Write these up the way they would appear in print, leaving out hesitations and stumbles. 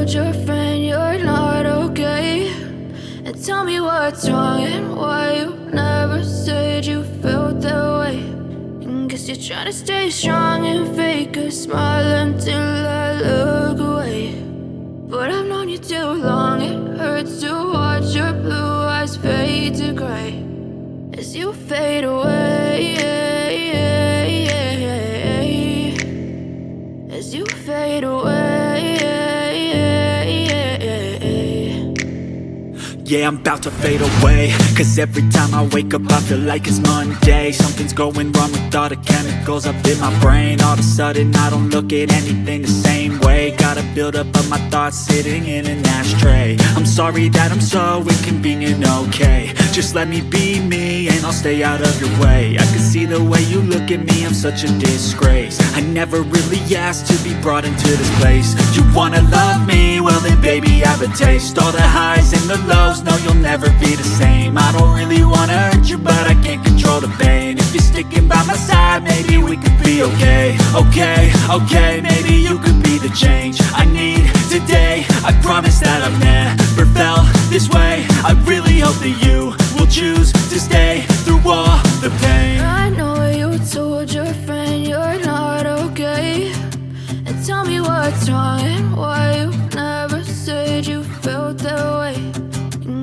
told your friend you're not okay? And tell me what's wrong and why you never said you felt that way. And guess you're trying to stay strong and fake a smile until I look away. But I've known you too long, it hurts to watch your blue eyes fade to gray as you fade away, as you fade away. Yeah, I'm about to fade away, cause every time I wake up I feel like it's Monday. Something's going wrong with all the chemicals up in my brain. All of a sudden I don't look at anything the same way. Got a build up of my thoughts sitting in an ashtray. I'm sorry that I'm so inconvenient, okay? Just let me be me and I'll stay out of your way. I can see the way you look at me, I'm such a disgrace. I never really asked to be brought into this place. You wanna love me? Well then baby, have a taste. All the highs and the lows, no, you'll never be the same. I don't really wanna hurt you, but I can't control the pain. If you're sticking by my side, maybe we could be okay. Okay, maybe you could be the change I need today. I promise that I've never felt this way. I really hope that you will choose to stay through all the pain. I know you told your friend you're not okay. And tell me what's wrong and why you never said you felt that way.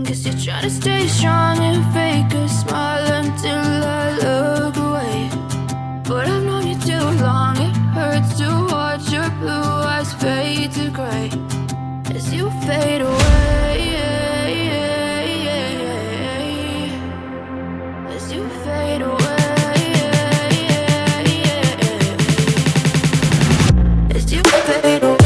Guess you're trying to stay strong and fake a smile until I look away. But I've known you too long, it hurts to watch your blue eyes fade to gray as you fade away, as you fade away, as you fade away.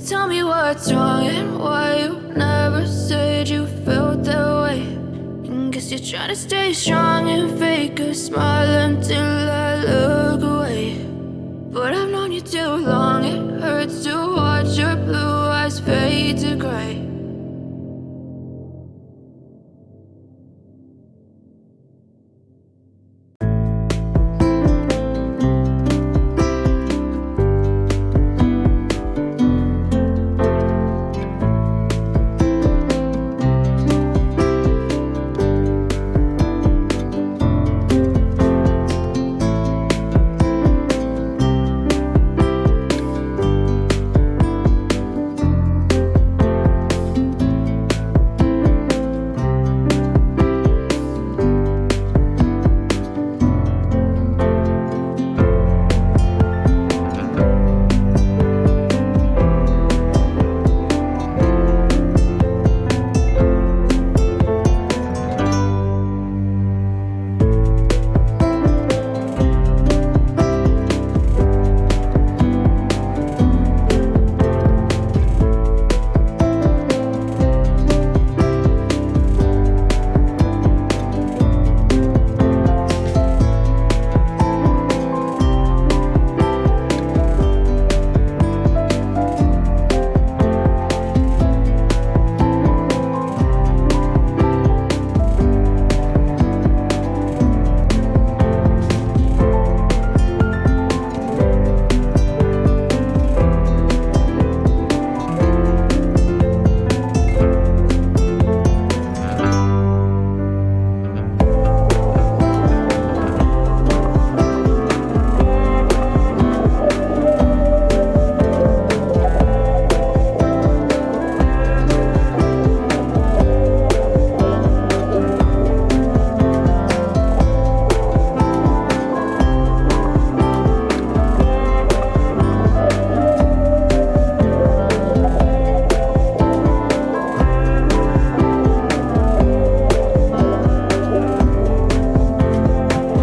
Tell me what's wrong and why you never said you felt that way. And guess you're trying to stay strong and fake a smile until I look away. But I've known you too long, it hurts to watch your blue eyes fade to gray